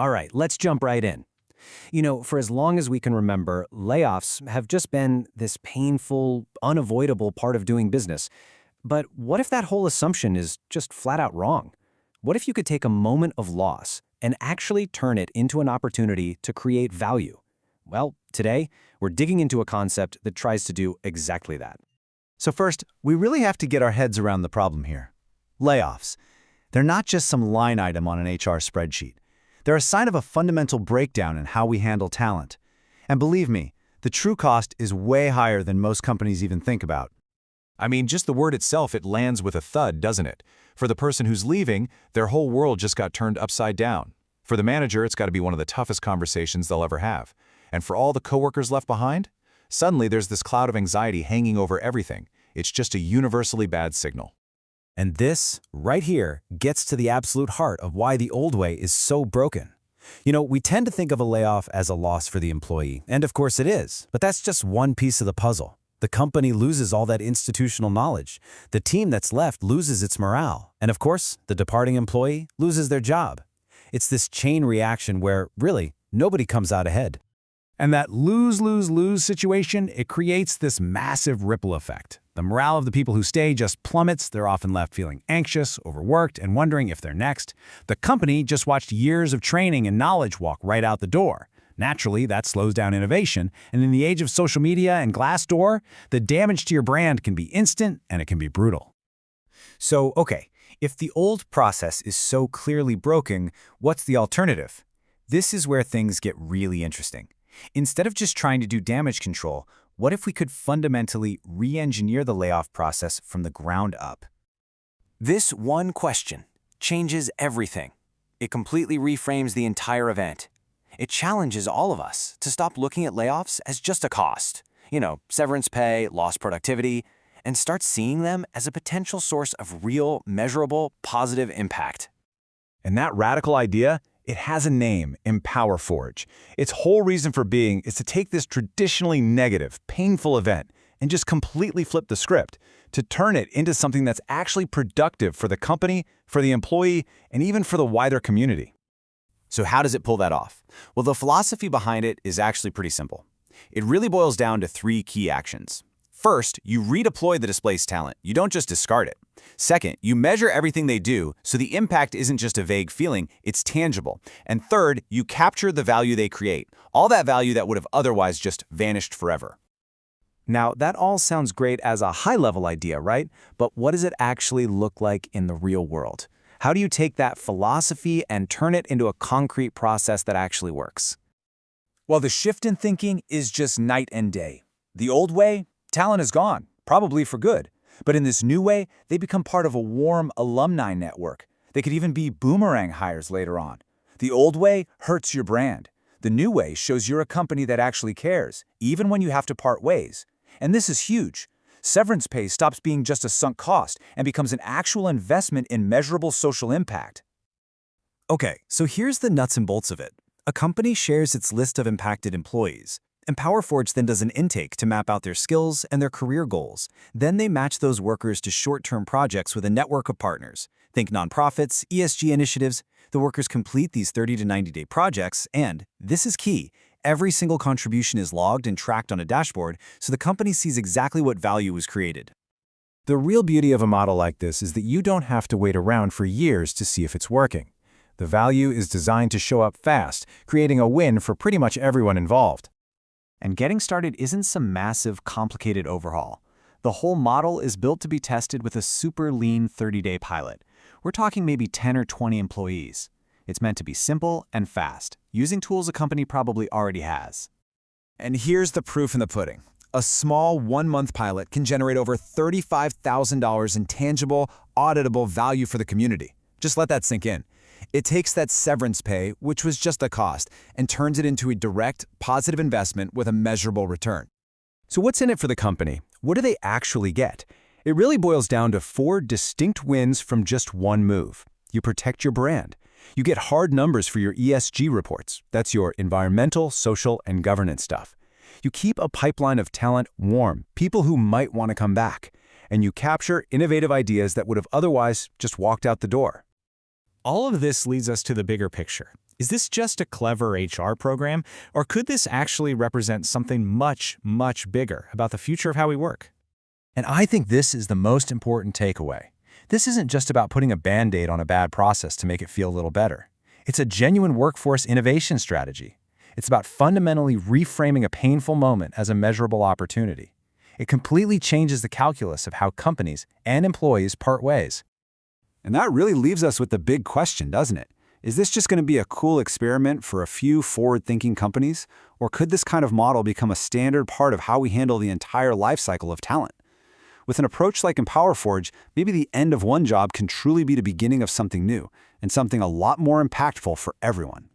All right, let's jump right in. For as long as we can remember, layoffs have just been this painful, unavoidable part of doing business. But what if that whole assumption is just flat out wrong? What if you could take a moment of loss and actually turn it into an opportunity to create value? Well, today, we're digging into a concept that tries to do exactly that. So first, we really have to get our heads around the problem here. Layoffs. They're not just some line item on an HR spreadsheet. They're a sign of a fundamental breakdown in how we handle talent. And believe me, the true cost is way higher than most companies even think about. I mean, just the word itself, it lands with a thud, doesn't it? For the person who's leaving, their whole world just got turned upside down. For the manager, it's got to be one of the toughest conversations they'll ever have. And for all the coworkers left behind, suddenly there's this cloud of anxiety hanging over everything. It's just a universally bad signal. And this, right here, gets to the absolute heart of why the old way is so broken. We tend to think of a layoff as a loss for the employee, and of course it is, but that's just one piece of the puzzle. The company loses all that institutional knowledge. The team that's left loses its morale. And of course, the departing employee loses their job. It's this chain reaction where, really, nobody comes out ahead. And that lose-lose-lose situation, it creates this massive ripple effect. The morale of the people who stay just plummets. They're often left feeling anxious, overworked, and wondering if they're next. The company just watched years of training and knowledge walk right out the door. Naturally, that slows down innovation, and in the age of social media and Glassdoor, the damage to your brand can be instant and it can be brutal. So, okay, if the old process is so clearly broken, what's the alternative? This is where things get really interesting. Instead of just trying to do damage control, what if we could fundamentally re-engineer the layoff process from the ground up? This one question changes everything. It completely reframes the entire event. It challenges all of us to stop looking at layoffs as just a cost, severance pay, lost productivity, and start seeing them as a potential source of real, measurable, positive impact. And that radical idea, it has a name, EmpowerForge. Its whole reason for being is to take this traditionally negative, painful event and just completely flip the script, to turn it into something that's actually productive for the company, for the employee, and even for the wider community. So how does it pull that off? Well, the philosophy behind it is actually pretty simple. It really boils down to 3 key actions. First, you redeploy the displaced talent. You don't just discard it. Second, you measure everything they do, so the impact isn't just a vague feeling, it's tangible. And third, you capture the value they create, all that value that would have otherwise just vanished forever. Now, that all sounds great as a high-level idea, right? But what does it actually look like in the real world? How do you take that philosophy and turn it into a concrete process that actually works? Well, the shift in thinking is just night and day. The old way, talent is gone, probably for good. But in this new way, they become part of a warm alumni network. They could even be boomerang hires later on. The old way hurts your brand. The new way shows you're a company that actually cares, even when you have to part ways. And this is huge. Severance pay stops being just a sunk cost and becomes an actual investment in measurable social impact. Okay, so here's the nuts and bolts of it. A company shares its list of impacted employees. EmpowerForge then does an intake to map out their skills and their career goals. Then they match those workers to short-term projects with a network of partners. Think nonprofits, ESG initiatives. The workers complete these 30 to 90-day projects, and this is key. Every single contribution is logged and tracked on a dashboard, so the company sees exactly what value was created. The real beauty of a model like this is that you don't have to wait around for years to see if it's working. The value is designed to show up fast, creating a win for pretty much everyone involved. And getting started isn't some massive, complicated overhaul. The whole model is built to be tested with a super lean 30-day pilot. We're talking maybe 10 or 20 employees. It's meant to be simple and fast, using tools a company probably already has. And here's the proof in the pudding. A small 1-month pilot can generate over $35,000 in tangible, auditable value for the community. Just let that sink in. It takes that severance pay, which was just a cost, and turns it into a direct, positive investment with a measurable return. So what's in it for the company? What do they actually get? It really boils down to 4 distinct wins from just one move. You protect your brand. You get hard numbers for your ESG reports. That's your environmental, social, and governance stuff. You keep a pipeline of talent warm, people who might want to come back. And you capture innovative ideas that would have otherwise just walked out the door. All of this leads us to the bigger picture. Is this just a clever HR program, or could this actually represent something much, much bigger about the future of how we work? And I think this is the most important takeaway. This isn't just about putting a Band-Aid on a bad process to make it feel a little better. It's a genuine workforce innovation strategy. It's about fundamentally reframing a painful moment as a measurable opportunity. It completely changes the calculus of how companies and employees part ways. And that really leaves us with the big question, doesn't it? Is this just going to be a cool experiment for a few forward-thinking companies? Or could this kind of model become a standard part of how we handle the entire life cycle of talent? With an approach like EmpowerForge, maybe the end of one job can truly be the beginning of something new, and something a lot more impactful for everyone.